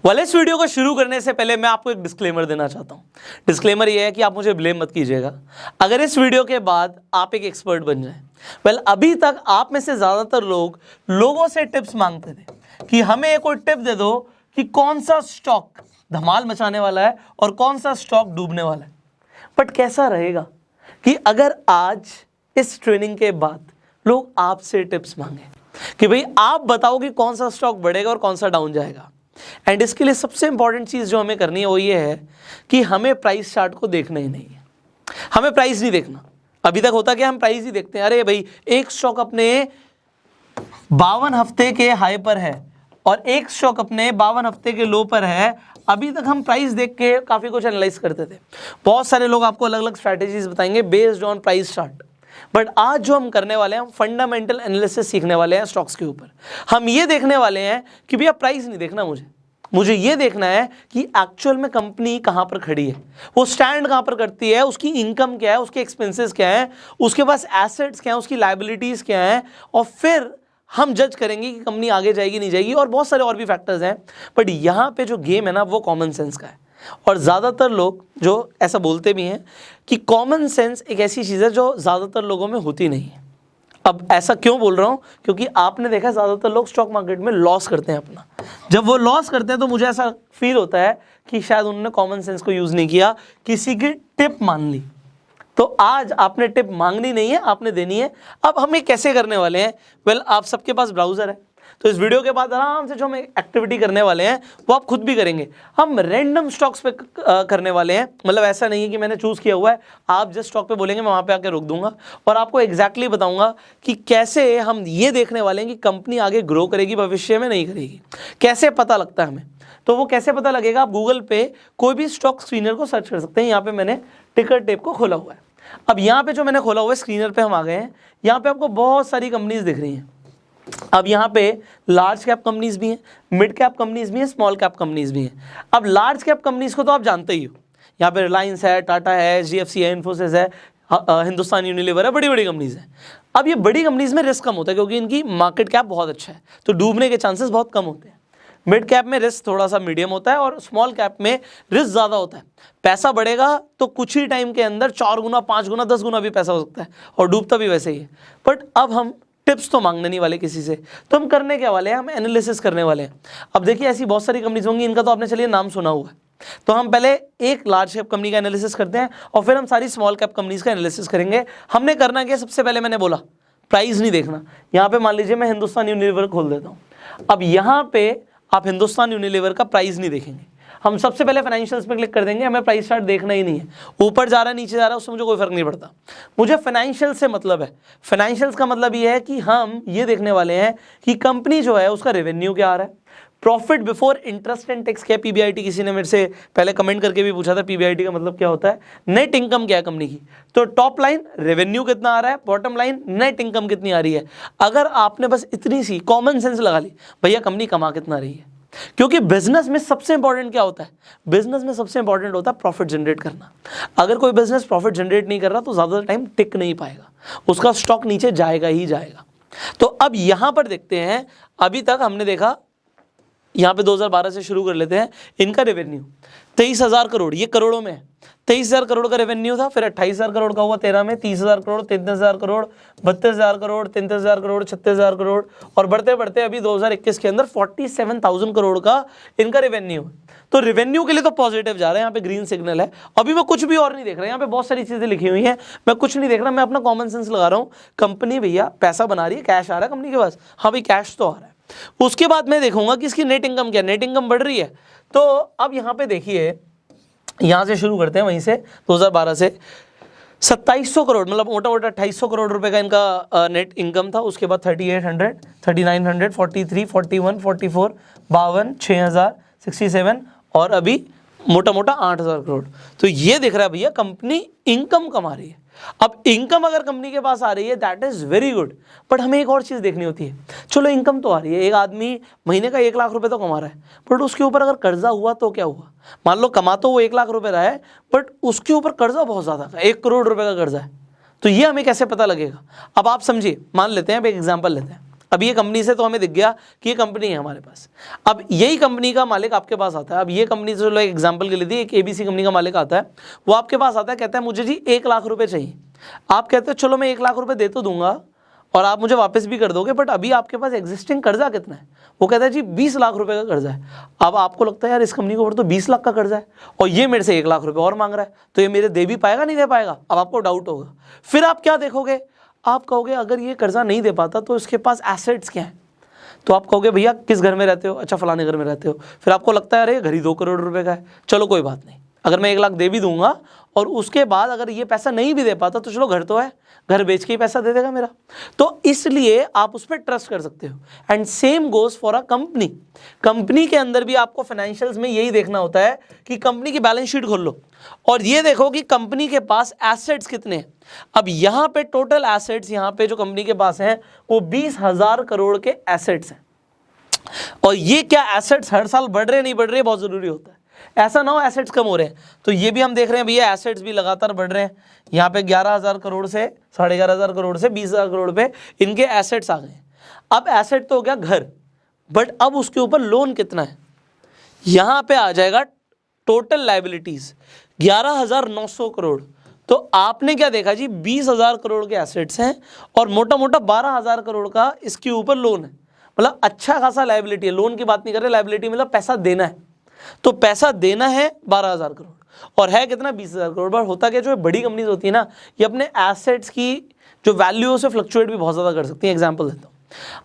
वाले इस वीडियो को शुरू करने से पहले मैं आपको एक डिस्क्लेमर देना चाहता हूं। डिस्क्लेमर ये है कि आप मुझे ब्लेम मत कीजिएगा अगर इस वीडियो के बाद आप एक एक्सपर्ट बन जाएं। अभी तक आप में से ज़्यादातर लोगों से टिप्स मांगते थे कि हमें एक कोई टिप दे दो कि कौन सा स्टॉक धमाल मचाने वाला है और कौन सा स्टॉक डूबने वाला है। बट कैसा रहेगा कि अगर आज इस ट्रेनिंग के बाद लोग आपसे टिप्स मांगे कि भाई आप बताओ कि कौन सा स्टॉक बढ़ेगा और कौन सा डाउन जाएगा। एंड इसके लिए सबसे इंपॉर्टेंट चीज़ जो हमें करनी है वो ये है कि हमें प्राइस चार्ट को देखना ही नहीं है, हमें प्राइस नहीं देखना। अभी तक होता क्या, हम प्राइस ही देखते हैं। अरे भाई एक स्टॉक अपने 52 हफ्ते के हाई पर है और एक स्टॉक अपने 52 हफ्ते के लो पर है। अभी तक हम प्राइस देख के काफ़ी कुछ एनालाइज करते थे। बहुत सारे लोग आपको अलग अलग स्ट्रैटेजीज बताएंगे based on price chart. But आज जो हम करने वाले हैं, हम फंडामेंटल एनालिसिस सीखने वाले हैं स्टॉक्स के ऊपर। हम ये देखने वाले हैं कि भैया प्राइस नहीं देखना, मुझे ये देखना है कि एक्चुअल में कंपनी कहाँ पर खड़ी है, वो स्टैंड कहाँ पर करती है, उसकी इनकम क्या है, उसके एक्सपेंसेस क्या है, उसके पास एसेट्स क्या है, उसकी लायबिलिटीज़ क्या है, और फिर हम जज करेंगे कि कंपनी आगे जाएगी नहीं जाएगी। और बहुत सारे और भी फैक्टर्स हैं। बट यहाँ पे जो गेम है ना वो कॉमन सेंस का है। और ज़्यादातर लोग जो ऐसा बोलते भी हैं कि कॉमन सेंस एक ऐसी चीज़ है जो ज़्यादातर लोगों में होती नहीं है। अब ऐसा क्यों बोल रहा हूँ, क्योंकि आपने देखा ज़्यादातर लोग स्टॉक मार्केट में लॉस करते हैं अपना। जब वो लॉस करते हैं तो मुझे ऐसा फील होता है कि शायद उन्होंने कॉमन सेंस को यूज़ नहीं किया, किसी की टिप मान ली। तो आज आपने टिप मांगनी नहीं है, आपने देनी है। अब हम ये कैसे करने वाले हैं? आप सबके पास ब्राउज़र है, तो इस वीडियो के बाद आराम से जो हम एक्टिविटी करने वाले हैं वो आप खुद भी करेंगे। हम रैंडम स्टॉक्स पे करने वाले हैं। मतलब ऐसा नहीं है कि मैंने चूज़ किया हुआ है, आप जिस स्टॉक पे बोलेंगे मैं वहाँ पे आके रोक दूंगा और आपको एग्जैक्टली बताऊंगा कि कैसे हम ये देखने वाले हैं कि कंपनी आगे ग्रो करेगी, भविष्य में नहीं करेगी। कैसे पता लगता है हमें? तो वो कैसे पता लगेगा? आप गूगल पे कोई भी स्टॉक स्क्रीनर को सर्च कर सकते हैं। यहाँ पे मैंने टिकर टेप को खोला हुआ है। अब यहाँ पे जो मैंने खोला हुआ है स्क्रीनर पे हम आ गए हैं। यहाँ पे आपको बहुत सारी कंपनीज दिख रही हैं। अब यहाँ पे लार्ज कैप कंपनीज भी हैं, मिड कैप कंपनीज भी हैं, स्मॉल कैप कंपनीज भी हैं। अब लार्ज कैप कंपनीज को तो आप जानते ही हो, यहाँ पे रिलायंस है, टाटा है, HDFC है, इन्फोसिस है, हिंदुस्तान यूनिलीवर है, बड़ी बड़ी कंपनीज हैं। अब ये बड़ी कंपनीज में रिस्क कम होता है क्योंकि इनकी मार्केट कैप बहुत अच्छा है, तो डूबने के चांसेस बहुत कम होते हैं। मिड कैप में रिस्क थोड़ा सा मीडियम होता है और स्मॉल कैप में रिस्क ज़्यादा होता है। पैसा बढ़ेगा तो कुछ ही टाइम के अंदर 4 गुना, 5 गुना, 10 गुना भी पैसा हो सकता है और डूबता भी वैसे ही है। बट अब हम टिप्स तो मांगने नहीं वाले किसी से, तो हम करने क्या वाले हैं? हम एनालिसिस करने वाले हैं। अब देखिए ऐसी बहुत सारी कंपनीज होंगी, इनका तो आपने चलिए नाम सुना हुआ है। तो हम पहले एक लार्ज कैप कंपनी का एनालिसिस करते हैं और फिर हम सारी स्मॉल कैप कंपनीज का एनालिसिस करेंगे। हमने करना क्या? सबसे पहले मैंने बोला प्राइस नहीं देखना। यहाँ पे मान लीजिए मैं हिंदुस्तान यूनिलीवर खोल देता हूँ। अब यहाँ पे आप हिंदुस्तान यूनिलीवर का प्राइस नहीं देखेंगे, हम सबसे पहले फाइनेंशियल्स पे क्लिक कर देंगे। हमें प्राइस चार्ट देखना ही नहीं है, ऊपर जा रहा है नीचे जा रहा है उससे मुझे कोई फर्क नहीं पड़ता। मुझे फाइनेंशियल्स से मतलब है। फाइनेंशियल्स का मतलब ये है कि हम ये देखने वाले हैं कि कंपनी जो है उसका रेवेन्यू क्या आ रहा है, profit before interest and tax क्या है, PBIT। किसी ने मेरे से पहले कमेंट करके भी पूछा था PBIT का मतलब क्या होता है। नेट इनकम क्या है कंपनी की, तो टॉप लाइन रेवेन्यू कितना आ रहा है, बॉटम लाइन नेट इनकम कितनी आ रही है। अगर आपने बस इतनी सी कॉमन सेंस लगा ली, भैया कंपनी कमा कितना रही है। क्योंकि बिजनेस में सबसे इंपॉर्टेंट क्या होता है? बिजनेस में सबसे इंपॉर्टेंट होता है प्रॉफिट जनरेट करना। अगर कोई बिजनेस प्रॉफिट जनरेट नहीं कर रहा तो ज़्यादा टाइम टिक नहीं पाएगा, उसका स्टॉक नीचे जाएगा ही जाएगा। तो अब यहाँ पर देखते हैं, अभी तक हमने देखा यहाँ पे 2012 से शुरू कर लेते हैं। इनका रेवेन्यू 23,000 करोड़, ये करोड़ों में है। 23,000 करोड़ का रेवेन्यू था, फिर 28,000 करोड़ का हुआ 13 में, 30,000 करोड़, 33,000 करोड़, 32,000 करोड़, 33,000 करोड़, 36,000 करोड़, और बढ़ते बढ़ते अभी 2021 के अंदर 47,000 करोड़ का इनका रेवेन्यू है। तो रेवेन्यू के लिए तो पॉजिटिव जा रहा है, यहाँ पे ग्रीन सिग्नल है। अभी मैं कुछ भी और नहीं देख रहा, यहाँ पे बहुत सारी चीजें लिखी हुई हैं, मैं कुछ नहीं देख रहा, मैं अपना कॉमन सेंस लगा रहा हूँ। कंपनी भैया पैसा बना रही है, कैश आ रहा है कंपनी के पास, हाँ भाई कैश तो आ रहा है। उसके बाद मैं देखूंगा कि इसकी नेट इनकम क्या है, नेट इनकम बढ़ रही है। तो अब यहाँ पे देखिए, यहाँ से शुरू करते हैं, वहीं से 2012 से 2700 करोड़, मतलब मोटा मोटा 2800 करोड़ रुपए का इनका नेट इनकम था। उसके बाद 3800, 3900, 43, 41, 44, 52, 6000, 67 और अभी मोटा मोटा 8000 करोड़। तो ये दिख रहा है भैया कंपनी इनकम कमा रही है। अब इनकम अगर कंपनी के पास आ रही है that is very good, but हमें एक और चीज़ देखनी होती है। चलो इनकम तो आ रही है, एक आदमी महीने का 1 लाख रुपए तो कमा रहा है, बट उसके ऊपर अगर कर्जा हुआ तो क्या हुआ? मान लो कमा तो वो 1 लाख रुपए रहा है, बट उसके ऊपर कर्जा बहुत ज़्यादा का 1 करोड़ रुपए का कर्जा है। तो ये हमें कैसे पता लगेगा? अब आप समझिए, मान लेते हैं, अब एक एग्जाम्पल लेते हैं। अब ये कंपनी से तो हमें दिख गया कि ये कंपनी है हमारे पास। अब यही कंपनी का मालिक आपके पास आता है। अब ये कंपनी से चलो एग्जांपल के लिए दी, एक ABC कंपनी का मालिक आता है, वो आपके पास आता है, कहता है मुझे जी 1 लाख रुपए चाहिए। आप कहते हो चलो मैं 1 लाख रुपए दे तो दूंगा और आप मुझे वापस भी कर दोगे, बट अभी आपके पास एग्जिस्टिंग कर्जा कितना है? वो कहता है जी 20 लाख रुपए का कर्जा है। अब आपको लगता है यार इस कंपनी के ऊपर तो 20 लाख का कर्जा है और ये मेरे से 1 लाख रुपए और मांग रहा है, तो ये मेरे दे भी पाएगा नहीं दे पाएगा? अब आपको डाउट होगा। फिर आप क्या देखोगे? आप कहोगे अगर ये कर्जा नहीं दे पाता तो इसके पास एसेट्स क्या हैं? तो आप कहोगे भैया किस घर में रहते हो? अच्छा फलाने घर में रहते हो। फिर आपको लगता है अरे घर ही 2 करोड़ रुपए का है, चलो कोई बात नहीं, अगर मैं 1 लाख दे भी दूंगा और उसके बाद अगर ये पैसा नहीं भी दे पाता तो चलो घर तो है, घर बेच के ही पैसा दे देगा मेरा। तो इसलिए आप उस पर ट्रस्ट कर सकते हो। And same goes for a company. Company के अंदर भी आपको फाइनेंशियल्स में यही देखना होता है कि कंपनी की बैलेंस शीट खोल लो और ये देखो कि कंपनी के पास एसेट्स कितने हैं। अब यहाँ पे टोटल एसेट्स यहाँ पे जो कंपनी के पास हैं वो 20,000 करोड़ के एसेट्स हैं। और ये क्या एसेट्स हर साल बढ़ रहे नहीं बढ़ रहे बहुत जरूरी होता है। ऐसा ना हो एसेट्स कम हो रहे हैं, तो ये भी हम देख रहे हैं भैया एसेट्स भी लगातार बढ़ रहे हैं। यहाँ पे 11,000 करोड़ से 11,500 करोड़ से 20,000 करोड़ पे इनके एसेट्स आ गए। अब एसेट तो हो गया घर, बट अब उसके ऊपर लोन कितना है? यहाँ पे आ जाएगा टोटल लाइबिलिटीज 11,900 करोड़। तो आपने क्या देखा जी 20,000 करोड़ के एसेट्स हैं और मोटा मोटा 12,000 करोड़ का इसके ऊपर लोन है। मतलब अच्छा खासा लाइबिलिटी है। लोन की बात नहीं कर रहे, लाइबिलिटी मतलब पैसा देना है। तो पैसा देना है 12,000 करोड़ और है कितना 20,000 करोड़। पर होता क्या, जो बड़ी कंपनीज होती है ना, ये अपने एसेट्स की जो वैल्यू से फ्लक्चुएट भी बहुत ज़्यादा कर सकती है। एग्जांपल देता हूँ,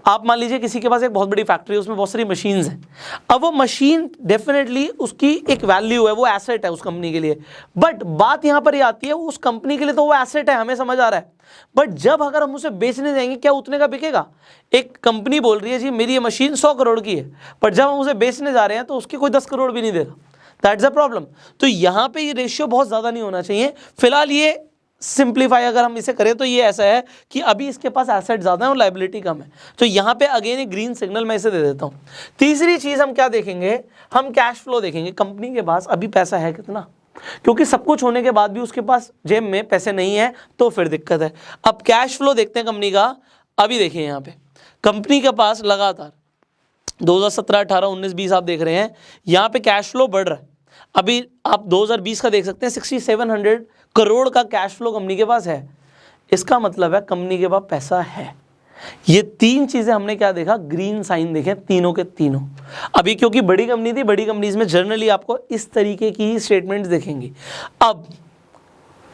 आप मान लीजिए किसी के पास एक बहुत बड़ी फैक्ट्री है, उसमें बहुत सारी मशीन्स हैं। अब वो मशीन डेफिनेटली उसकी एक वैल्यू है, वो एसेट है उस कंपनी के लिए। बट बात यहाँ पर ये आती है उस कंपनी के लिए तो वो एसेट है, हमें समझ आ रहा है, बट जब अगर हम उसे बेचने जाएंगे क्या उतने का बिकेगा? एक कंपनी बोल रही है जी मेरी ये मशीन 100 करोड़ की है, पर जब हम उसे बेचने जा रहे हैं तो उसकी कोई 10 करोड़ भी नहीं दे रहा। That's a problem. तो यहाँ पे ये रेशियो बहुत ज़्यादा नहीं होना चाहिए। फिलहाल ये सिंप्लीफाई अगर हम इसे करें तो ये ऐसा है कि अभी इसके पास एसेट ज़्यादा है और लाइबिलिटी कम है, तो यहाँ पे अगेन एक ग्रीन सिग्नल मैं इसे दे देता हूँ। तीसरी चीज़ हम क्या देखेंगे, हम कैश फ्लो देखेंगे। कंपनी के पास अभी पैसा है कितना, क्योंकि सब कुछ होने के बाद भी उसके पास जेब में पैसे नहीं है तो फिर दिक्कत है। अब कैश फ्लो देखते हैं कंपनी का। अभी देखिए यहाँ पे कंपनी के पास लगातार 2017, 18, 19, 20 आप देख रहे हैं यहाँ पे कैश फ्लो बढ़ रहा है। अभी आप 2020 का देख सकते हैं 6,700 करोड़ का कैश फ्लो कंपनी के पास है। इसका मतलब है कंपनी के पास पैसा है। ये 3 चीजें हमने क्या देखा, ग्रीन साइन देखे तीनों के तीनों। अभी क्योंकि बड़ी कंपनी थी, बड़ी कंपनीज में जनरली आपको इस तरीके की ही स्टेटमेंट्स देखेंगी। अब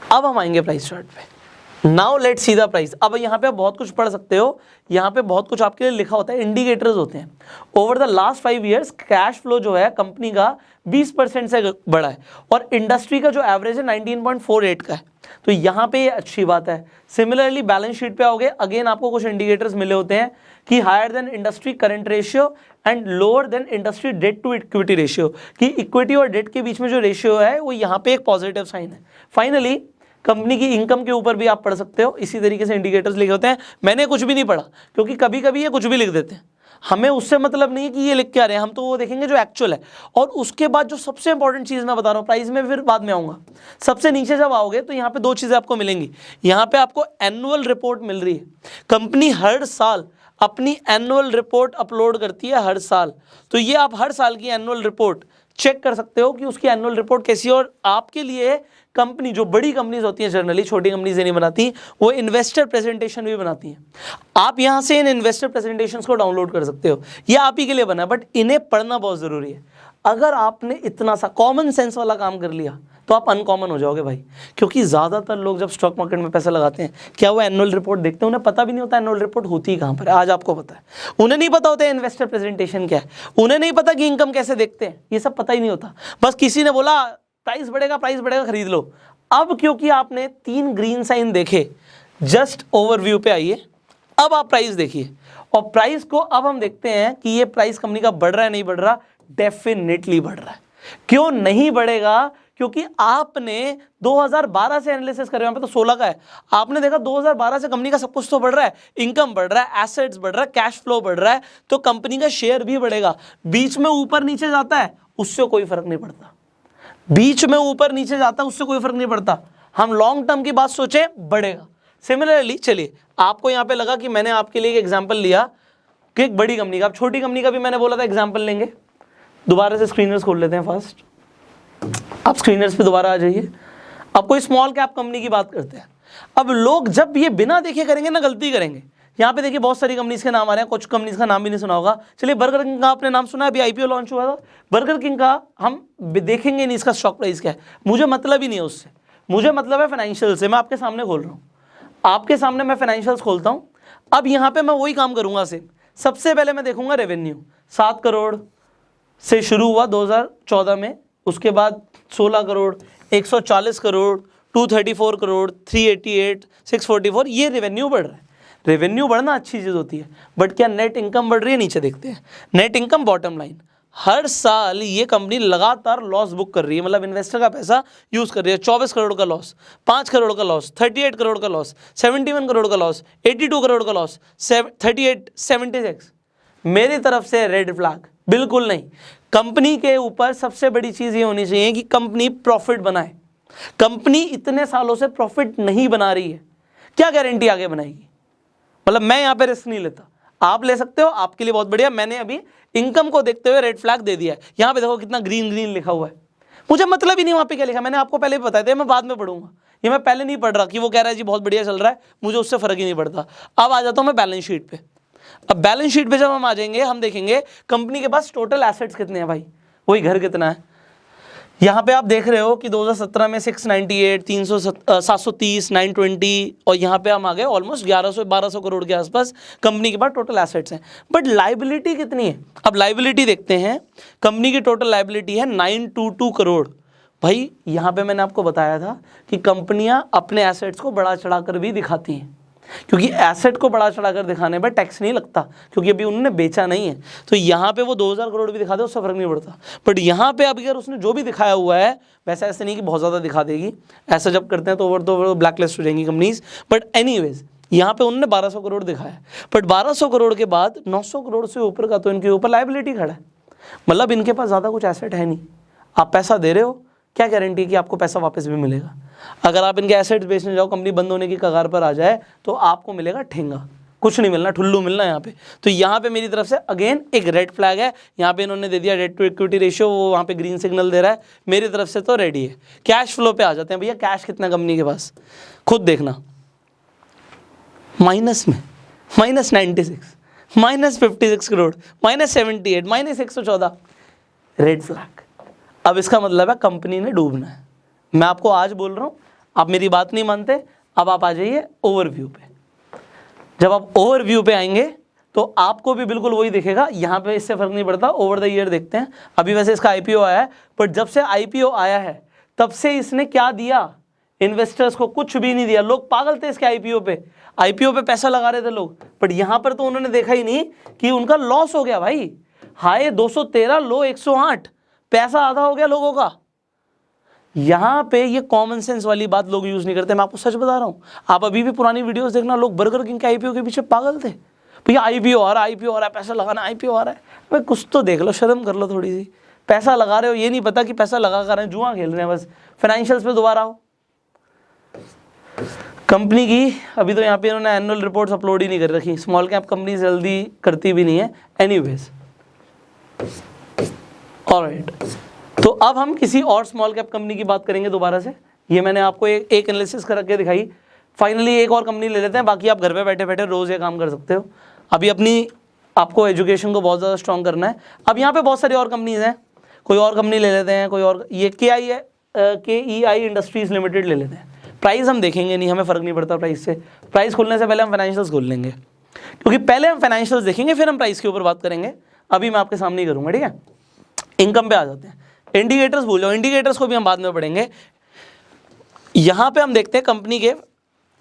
हम आएंगे प्राइस चार्ट पे। Now let's see the price. अब यहाँ पे आप बहुत कुछ पढ़ सकते हो, यहाँ पे बहुत कुछ आपके लिए लिखा होता है, इंडिकेटर्स होते हैं। Over the last 5 years cash flow जो है कंपनी का 20% से बढ़ा है और इंडस्ट्री का जो एवरेज है 19.48 का है। तो यहाँ पे ये अच्छी बात है। सिमिलरली बैलेंस शीट पे आओगे, अगेन आपको कुछ इंडिकेटर्स मिले होते हैं कि higher than industry current ratio and lower than industry debt to equity ratio, कि इक्विटी और डेट के बीच में जो रेशियो है वो यहाँ पे एक पॉजिटिव साइन है। फाइनली कंपनी की इनकम के ऊपर भी आप पढ़ सकते हो, इसी तरीके से इंडिकेटर्स लिखे होते हैं। मैंने कुछ भी नहीं पढ़ा क्योंकि कभी कभी ये कुछ भी लिख देते हैं, हमें उससे मतलब नहीं है कि ये लिख के आ रहे हैं, हम तो वो देखेंगे जो एक्चुअल है। और उसके बाद जो सबसे इंपॉर्टेंट चीज़ मैं बता रहा हूँ, प्राइस में फिर बाद में आऊँगा। सबसे नीचे जब आओगे तो यहाँ पे 2 चीज़ें आपको मिलेंगी। यहाँ पे आपको एनुअल रिपोर्ट मिल रही है। कंपनी हर साल अपनी एनुअल रिपोर्ट अपलोड करती है हर साल, तो ये आप हर साल की एनुअल रिपोर्ट चेक कर सकते हो कि उसकी एनुअल रिपोर्ट कैसी है। और आपके लिए कंपनी, जो बड़ी कंपनीज होती हैं जनरली, छोटी कंपनीज नहीं बनाती, वो इन्वेस्टर प्रेजेंटेशन भी बनाती हैं। आप यहां से इन इन्वेस्टर प्रेजेंटेशंस को डाउनलोड कर सकते हो, ये आप ही के लिए बना है, बट इन्हें पढ़ना बहुत जरूरी है। अगर आपने इतना सा कॉमन सेंस वाला काम कर लिया तो आप अनकॉमन हो जाओगे भाई। क्योंकि ज़्यादातर लोग जब स्टॉक मार्केट में पैसा लगाते हैं, क्या वो एनुअल रिपोर्ट देखते हैं? उन्हें पता भी नहीं होता एनुअल रिपोर्ट होती कहाँ पर है। आज आपको पता है, उन्हें नहीं पता होता है इन्वेस्टर प्रेजेंटेशन क्या है, उन्हें नहीं पता कि इनकम कैसे देखते हैं, ये सब पता ही नहीं होता। बस किसी ने बोला प्राइस बढ़ेगा खरीद लो। अब क्योंकि आपने 3 ग्रीन साइन देखे, जस्ट ओवरव्यू पे आइए, अब आप प्राइस देखिए। और प्राइस को अब हम देखते हैं कि ये प्राइस कंपनी का बढ़ रहा है नहीं बढ़ रहा। डेफिनेटली बढ़ रहा है। क्यों नहीं बढ़ेगा? क्योंकि आपने 2012 से एनालिसिस कर रहे हो, यहाँ पे तो 16 का है। आपने देखा 2012 से कंपनी का सब कुछ तो बढ़ रहा है, इनकम बढ़ रहा है, एसेट्स बढ़ रहा है, कैश फ्लो बढ़ रहा है, तो कंपनी का शेयर भी बढ़ेगा। बीच में ऊपर नीचे जाता है उससे कोई फर्क नहीं पड़ता, बीच में ऊपर नीचे जाता है उससे कोई फर्क नहीं पड़ता। हम लॉन्ग टर्म की बात सोचें, बढ़ेगा। सिमिलरली चलिए, आपको यहाँ पे लगा कि मैंने आपके लिए एक एग्जाम्पल लिया कि एक बड़ी कंपनी का। अब छोटी कंपनी का भी मैंने बोला था एग्जाम्पल लेंगे। दोबारा से स्क्रीनर्स खोल लेते हैं फास्ट, आप स्क्रीनर्स पे दोबारा आ जाइए। अब कोई स्मॉल कैप कंपनी की बात करते हैं। अब लोग जब ये बिना देखे करेंगे ना गलती करेंगे। यहाँ पे देखिए बहुत सारी कंपनीज के नाम आ रहे हैं, कुछ कंपनीज का नाम भी नहीं सुना होगा। चलिए बर्गर किंग का आपने नाम सुना है, अभी आईपीओ लॉन्च हुआ था बर्गर किंग का, हम देखेंगे नहीं इसका स्टॉक प्राइस क्या है, मुझे मतलब ही नहीं है उससे, मुझे मतलब है फाइनेंशियल से। मैं आपके सामने खोल रहा हूँ, आपके सामने मैं फाइनेंशियल्स खोलता हूँ। अब यहाँ पे मैं वही काम करूँगा सेम। सबसे पहले मैं देखूंगा रेवेन्यू, 7 करोड़ से शुरू हुआ 2014 में, उसके बाद 16 करोड़, 140 करोड़, 234 करोड़, 388, 644, ये रेवेन्यू बढ़ रहा है। रेवेन्यू बढ़ना अच्छी चीज़ होती है, बट क्या नेट इनकम बढ़ रही है? नीचे देखते हैं नेट इनकम बॉटम लाइन। हर साल ये कंपनी लगातार लॉस बुक कर रही है, मतलब इन्वेस्टर का पैसा यूज़ कर रही है। 24 करोड़ का लॉस, 5 करोड़ का लॉस, 38 करोड़ का लॉस, 71 करोड़ का लॉस, 82 करोड़ का लॉस, 38, 76। मेरी तरफ से रेड फ्लैग बिल्कुल नहीं। कंपनी के ऊपर सबसे बड़ी चीज़ ये होनी चाहिए कि कंपनी प्रॉफिट बनाए। कंपनी इतने सालों से प्रॉफिट नहीं बना रही है, क्या गारंटी आगे बनाएगी? मतलब मैं यहाँ पे रिस्क नहीं लेता, आप ले सकते हो, आपके लिए बहुत बढ़िया। मैंने अभी इनकम को देखते हुए रेड फ्लैग दे दिया है। यहाँ पे देखो कितना ग्रीन ग्रीन लिखा हुआ है, मुझे मतलब ही नहीं वहाँ पे क्या लिखा। मैंने आपको पहले भी बताया था, मैं बाद में पढ़ूंगा, ये मैं पहले नहीं पढ़ रहा कि वो कह रहा है जी बहुत बढ़िया चल रहा है, मुझे उससे फर्क ही नहीं पड़ता। अब आ जाता हूँ मैं बैलेंस शीट पे। अब बैलेंस शीट पे जब हम आ जाएंगे, हम देखेंगे कंपनी के पास टोटल एसेट्स कितने हैं भाई, वही घर कितना है। यहाँ पे आप देख रहे हो कि 2017 में 698, 730, 920, और यहाँ पे हम आ गए ऑलमोस्ट 1100-1200 करोड़ के आसपास कंपनी के पास टोटल एसेट्स हैं। बट लाइबिलिटी कितनी है? अब लाइबिलिटी देखते हैं। कंपनी की टोटल लाइबिलिटी है 922 करोड़। भाई यहाँ पे मैंने आपको बताया था कि कंपनियाँ अपने एसेट्स को बढ़ा चढ़ा कर भी दिखाती हैं, क्योंकि एसेट को बढ़ा चढ़ाकर दिखाने पर टैक्स नहीं लगता, क्योंकि अभी उन्होंने बेचा नहीं है। तो यहाँ पे वो 2000 करोड़ भी दिखा दे, उससे फर्क नहीं पड़ता। बट यहाँ पे अब अगर उसने जो भी दिखाया हुआ है, वैसे ऐसे नहीं कि बहुत ज़्यादा दिखा देगी, ऐसा जब करते हैं तो ओवर ब्लैक लिस्ट हो जाएंगी कंपनीज। बट एनीवेज यहाँ पे उन्होंने 1200 करोड़ दिखाया, बट 1200 करोड़ के बाद 900 करोड़ से ऊपर का तो इनके ऊपर लाइबिलिटी खड़ा है। मतलब इनके पास ज़्यादा कुछ एसेट है नहीं। आप पैसा दे रहे हो, क्या गारंटी है कि आपको पैसा वापस भी मिलेगा? अगर आप इनके एसेट्स बेचने जाओ, कंपनी बंद होने की कगार पर आ जाए, तो आपको मिलेगा ठेंगा, कुछ नहीं मिलना, ठुल्लू मिलना यहाँ पे। तो यहाँ पे मेरी तरफ से अगेन एक रेड फ्लैग है। यहाँ पे इन्होंने दे दिया डेट टू इक्विटी रेशियो, वो वहाँ पे ग्रीन सिग्नल दे रहा है, मेरी तरफ से तो रेडी है। कैश फ्लो पे आ जाते हैं भैया। कैश कितना कंपनी के पास, खुद देखना, माइनस में, -96, -56 करोड़, -78, -114, रेड फ्लैग। अब इसका मतलब है कंपनी ने डूबना है। मैं आपको आज बोल रहा हूँ, आप मेरी बात नहीं मानते। अब आप आ जाइए ओवरव्यू पे। जब आप ओवरव्यू पे आएंगे तो आपको भी बिल्कुल वही दिखेगा। यहाँ पे इससे फर्क नहीं पड़ता, ओवर द ईयर देखते हैं। अभी वैसे इसका आईपीओ आया है, बट जब से आईपीओ आया है तब से इसने क्या दिया इन्वेस्टर्स को? कुछ भी नहीं दिया। लोग पागल थे इसके आईपीओ पे पैसा लगा रहे थे लोग, बट यहाँ पर तो उन्होंने देखा ही नहीं कि उनका लॉस हो गया भाई। हाई 213, लो 108, पैसा आधा हो गया लोगों का। यहाँ पे ये कॉमन सेंस वाली बात लोग यूज नहीं करते। मैं आपको सच बता रहा हूँ, आप अभी भी पुरानी वीडियोस देखना, लोग बर्गर किंग के आईपीओ के पीछे पागल थे। भैया आईपीओ आ रहा है, पैसा लगाना, आईपीओ आ रहा है। भाई कुछ तो देख लो, शर्म कर लो थोड़ी सी। पैसा लगा रहे हो, ये नहीं पता कि पैसा लगा कर रहे हैं, जुआ खेल रहे हैं बस। फाइनेंशियल्स पे दोबारा आओ कंपनी की। अभी तो यहाँ पे इन्होंने एनुअल रिपोर्ट्स अपलोड ही नहीं कर रखी। स्मॉल कैप कंपनी जल्दी करती भी नहीं है। एनीवेज, ऑलराइट, तो अब हम किसी और स्मॉल कैप कंपनी की बात करेंगे दोबारा से। ये मैंने आपको एक एनालिसिस करके दिखाई। फाइनली एक और कंपनी ले लेते हैं, बाकी आप घर पे बैठे बैठे रोज़ ये काम कर सकते हो। अभी अपनी आपको एजुकेशन को बहुत ज़्यादा स्ट्रॉन्ग करना है। अब यहाँ पे बहुत सारी और कंपनीज हैं, कोई और कंपनी ले लेते हैं। कोई और, ये KEI इंडस्ट्रीज़ लिमिटेड ले लेते हैं। प्राइस हम देखेंगे नहीं, हमें फ़र्क नहीं पड़ता प्राइस से। प्राइस खोलने से पहले हम फाइनेंशियल्स खोल लेंगे, क्योंकि पहले हम फाइनेंशियल्स देखेंगे, फिर हम प्राइस के ऊपर बात करेंगे। अभी मैं आपके सामने ही करूँगा, ठीक है। इनकम पे आ जाते हैं। इंडिकेटर्स भूल जाओ, इंडिकेटर्स को भी हम बाद में पढ़ेंगे। यहाँ पे हम देखते हैं कंपनी के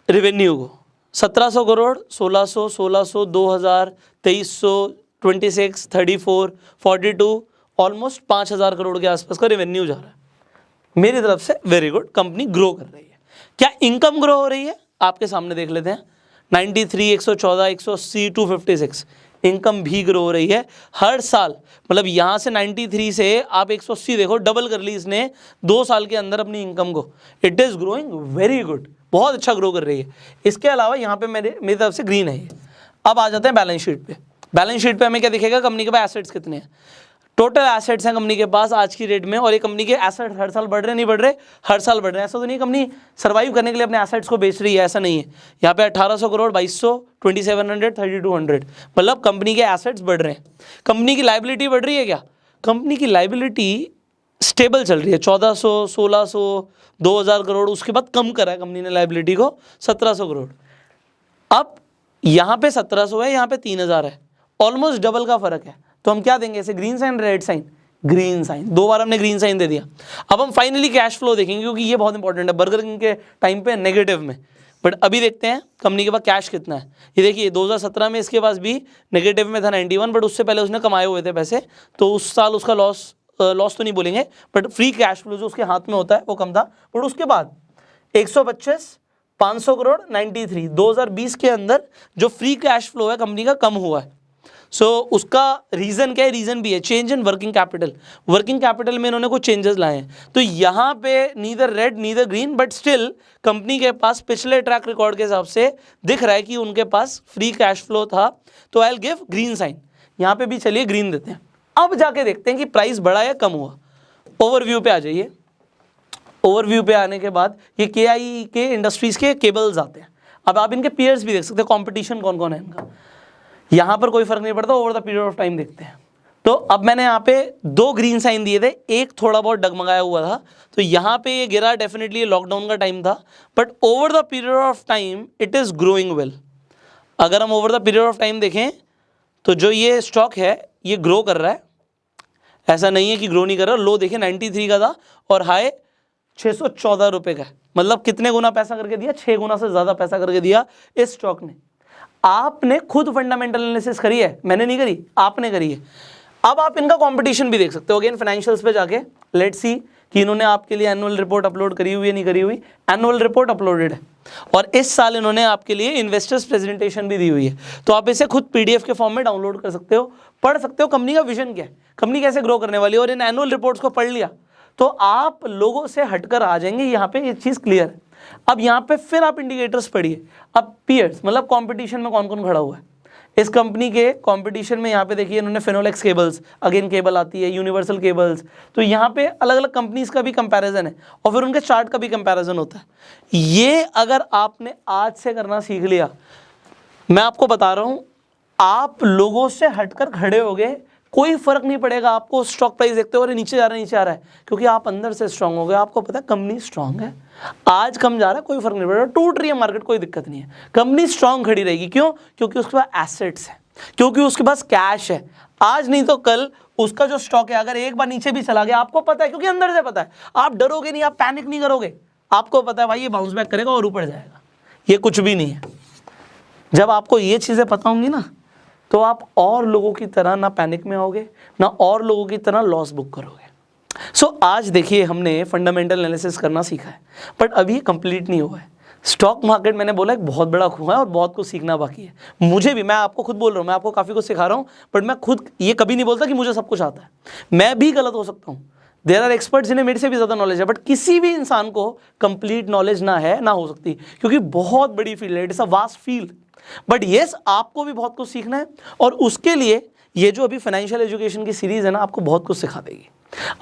रेवेन्यू को। 1700 करोड़, 1600, 2000, 2300, 26, 34, 42, ऑलमोस्ट 5000 करोड़ के आसपास का रेवेन्यू जा रहा है। मेरी तरफ से वेरी गुड, कंपनी ग्रो कर रही है। क्या इनकम ग्रो हो रही है? आपके सामने देख लेते हैं। 93, 114, 180, 256, इनकम भी ग्रो हो रही है हर साल। मतलब यहाँ से 93 से आप 180 देखो, डबल कर ली इसने 2 साल के अंदर अपनी इनकम को। It is growing very good, बहुत अच्छा ग्रो कर रही है। इसके अलावा यहाँ पे मेरी तरफ से ग्रीन है ये। अब आ जाते हैं बैलेंस शीट पे। बैलेंस शीट पे हमें क्या दिखेगा, कंपनी के पास एसेट्स कितने हैं, टोटल एसेट्स हैं कंपनी के पास आज की डेट में। और ये कंपनी के एसेट्स हर साल बढ़ रहे नहीं बढ़ रहे, हर साल बढ़ रहे हैं। ऐसा तो नहीं कंपनी सर्वाइव करने के लिए अपने एसेट्स को बेच रही है, ऐसा नहीं है। यहाँ पे 1800 करोड़, 2200, 2700, 3200, मतलब कंपनी के एसेट्स बढ़ रहे हैं। कंपनी की लाइबिलिटी बढ़ रही है क्या, कंपनी की लाइबिलिटी स्टेबल चल रही है, 1400, 1600, 2000 करोड़, उसके बाद कम करा है कंपनी ने लाइबिलिटी को 1700 करोड़। अब यहाँ पे 1700 है, यहाँ पे 3000 है, ऑलमोस्ट डबल का फर्क है। तो हम क्या देंगे इसे, green sign, red sign, green sign, 2 बार हमने ग्रीन साइन दे दिया। अब हम फाइनली कैश फ्लो देखेंगे क्योंकि ये बहुत इंपॉर्टेंट है। बर्गर किंग के टाइम पे नेगेटिव में, बट अभी देखते हैं कंपनी के पास कैश कितना है। ये देखिए 2017 में इसके पास भी नेगेटिव में था 91, बट उससे पहले उसने कमाए हुए थे पैसे, तो उस साल उसका लॉस तो नहीं बोलेंगे, बट फ्री कैश फ्लो जो उसके हाथ में होता है वो कम था। बट उसके बाद 125, 500 करोड़, 93, 2020 के अंदर जो फ्री कैश फ्लो है कंपनी का कम हुआ है। सो उसका रीज़न क्या है, रीज़न भी है change in working capital. Working capital में इन्होंने कुछ चेंजेस लाए हैं। तो यहाँ पे neither red neither green, but still company के पास पिछले ट्रैक रिकॉर्ड के हिसाब से दिख रहा है कि उनके पास फ्री कैश फ्लो था। तो I will give green sign, यहाँ पे भी चलिए ग्रीन देते हैं। अब जाके देखते हैं कि प्राइस बढ़ा या कम हुआ। ओवरव्यू पे आ जाइए। ओवरव्यू पे आने के बाद ये KI के इंडस्ट्रीज के केबल्स आते हैं। अब आप इनके पीयर्स भी देख सकते हैं, कंपटीशन कौन कौन है इनका। यहाँ पर कोई फर्क नहीं पड़ता, over the period of time देखते हैं। तो अब मैंने यहाँ पे 2 ग्रीन साइन दिए थे, एक थोड़ा बहुत डगमगाया हुआ था, तो यहाँ पे ये गिरा, डेफिनेटली लॉकडाउन का टाइम था, but over the period of time it is growing well. अगर हम over the period of time देखें तो जो ये स्टॉक है ये ग्रो कर रहा है, ऐसा नहीं है कि ग्रो नहीं कर रहा। लो देखिए 93 का था और हाई 614 रुपये का है, मतलब कितने गुना पैसा करके दिया, 6 गुना से ज़्यादा पैसा करके दिया इस स्टॉक ने। आपने खुद फंडामेंटल एनालिसिस करी है, मैंने नहीं करी, आपने करी है। अब आप इनका कंपटीशन भी देख सकते हो। अगेन फाइनेंशियल्स पे जाके लेट्स सी कि इन्होंने आपके लिए एनुअल रिपोर्ट अपलोड करी हुई है नहीं करी हुई। एनुअल रिपोर्ट अपलोडेड है और इस साल इन्होंने आपके लिए इन्वेस्टर्स प्रेजेंटेशन भी दी हुई है, तो आप इसे खुद PDF के फॉर्म में डाउनलोड कर सकते हो, पढ़ सकते हो कंपनी का विजन क्या है, कंपनी कैसे ग्रो करने वाली है। और इन एनुअल रिपोर्ट्स को पढ़ लिया तो आप लोगों से हटकर आ जाएंगे, यहाँ पे ये चीज़ क्लियर है। अब यहाँ पे फिर आप इंडिकेटर्स पढ़िए। अब पीयर्स मतलब कंपटीशन में कौन कौन खड़ा हुआ है इस कंपनी के कंपटीशन में। यहाँ पे देखिए इन्होंने फिनोलेक्स केबल्स, अगेन केबल आती है, यूनिवर्सल केबल्स, तो यहाँ पे अलग अलग कंपनीज का भी कंपैरिजन है और फिर उनके चार्ट का भी कंपैरिजन होता है। ये अगर आपने आज से करना सीख लिया, मैं आपको बता रहा हूँ, आप लोगों से हटकर खड़े हो गए, कोई फर्क नहीं पड़ेगा आपको। स्टॉक प्राइस देखते हो अरे नीचे जा रहा है नीचे आ रहा है, क्योंकि आप अंदर से स्ट्रांग हो गए, आपको पता है कंपनी स्ट्रांग है। आज कम जा रहा है कोई फर्क नहीं पड़ेगा, टूट रही है मार्केट कोई दिक्कत नहीं है, कंपनी स्ट्रांग खड़ी रहेगी। क्यों? क्योंकि उसके पास एसेट्स है, क्योंकि उसके पास कैश है। आज नहीं तो कल उसका जो स्टॉक है अगर एक बार नीचे भी चला गया, आपको पता है, क्योंकि अंदर से पता है, आप डरोगे नहीं, आप पैनिक नहीं करोगे, आपको पता है भाई ये बाउंस बैक करेगा और ऊपर जाएगा, ये कुछ भी नहीं है। जब आपको ये चीज़ें पता होंगी ना, तो आप और लोगों की तरह ना पैनिक में आओगे, ना और लोगों की तरह लॉस बुक करोगे। सो आज देखिए हमने फंडामेंटल एनालिसिस करना सीखा है, बट अभी कंप्लीट नहीं हुआ है। स्टॉक मार्केट मैंने बोला एक बहुत बड़ा कुआं है और बहुत कुछ सीखना बाकी है। मुझे भी, मैं आपको खुद बोल रहा हूँ, मैं आपको काफ़ी कुछ सिखा रहा हूँ, बट मैं खुद ये कभी नहीं बोलता कि मुझे सब कुछ आता है, मैं भी गलत हो सकता हूँ। देयर आर एक्सपर्ट्स जिन्हें मेरे से भी ज़्यादा नॉलेज है, बट किसी भी इंसान को कंप्लीट नॉलेज ना है ना हो सकती, क्योंकि बहुत बड़ी फील्ड है, it is a vast field. But yes, आपको भी बहुत कुछ सीखना है और उसके लिए ये जो अभी फाइनेंशियल एजुकेशन की सीरीज़ है ना, आपको बहुत कुछ सिखा देगी।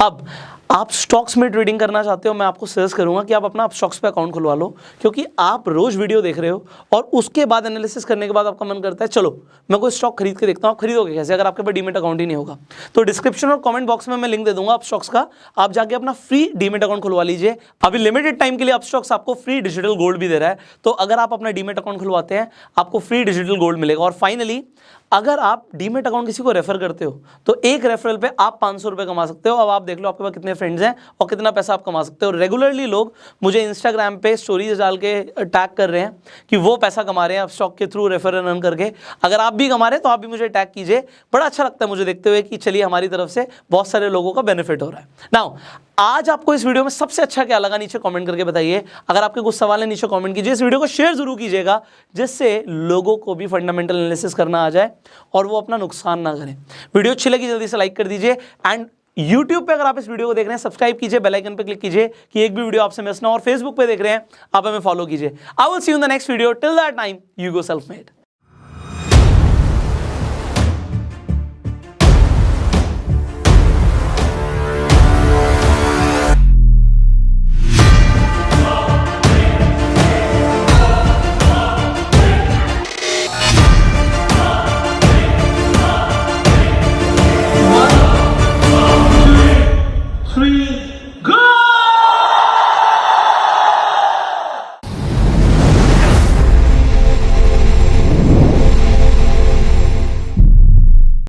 अब आप स्टॉक्स में ट्रेडिंग करना चाहते हो, मैं आपको सजेस्ट करूंगा कि आप अपना स्टॉक्स पे अकाउंट खुलवा लो, क्योंकि आप रोज वीडियो देख रहे हो और उसके बाद एनालिसिस करने के बाद आपका मन करता है चलो मैं कोई स्टॉक खरीद के देखता हूँ। आप खरीदोगे कैसे अगर आपके पास डीमेट अकाउंट ही नहीं होगा? तो डिस्क्रिप्शन और कमेंट बॉक्स में मैं लिंक दे दूंगा आप स्टॉक्स का, आप जाके अपना फ्री डीमेट अकाउंट खुलवा लीजिए। अभी लिमिटेड टाइम के लिए अपस्टॉक्स आपको फ्री डिजिटल गोल्ड भी दे रहा है, तो अगर आप अपना डीमेट अकाउंट खुलवाते हैं आपको फ्री डिजिटल गोल्ड मिलेगा। और फाइनली अगर आप डीमेट अकाउंट किसी को रेफर करते हो तो एक रेफरल पे आप 500 रुपये कमा सकते हो। अब आप देख लो आपके पास कितने फ्रेंड्स हैं और कितना पैसा आप कमा सकते हो। रेगुलरली लोग मुझे इंस्टाग्राम पे स्टोरीज डाल के टैग कर रहे हैं कि वो पैसा कमा रहे हैं अब स्टॉक के थ्रू रेफर रन करके। अगर आप भी कमा रहे हैं तो आप भी मुझे टैग कीजिए, बड़ा अच्छा लगता है मुझे देखते हुए कि चलिए हमारी तरफ से बहुत सारे लोगों का बेनिफिट हो रहा है। नाउ आज आपको इस वीडियो में सबसे अच्छा क्या लगा नीचे कमेंट करके बताइए। अगर आपके कुछ सवाल है नीचे कमेंट कीजिए, इस वीडियो को शेयर जरूर कीजिएगा जिससे लोगों को भी फंडामेंटल एनालिसिस करना आ जाए और वो अपना नुकसान ना करें। वीडियो अच्छी लगी जल्दी से लाइक कर दीजिए एंड YouTube पे अगर आप इस वीडियो को देख रहे हैं सब्सक्राइब कीजिए, बेल आइकन पे क्लिक कीजिए कि एक भी वीडियो आपसे मिस ना हो। और Facebook पे देख रहे हैं आप हमें फॉलो कीजिए। I will see you in the next video, till that time you go self made.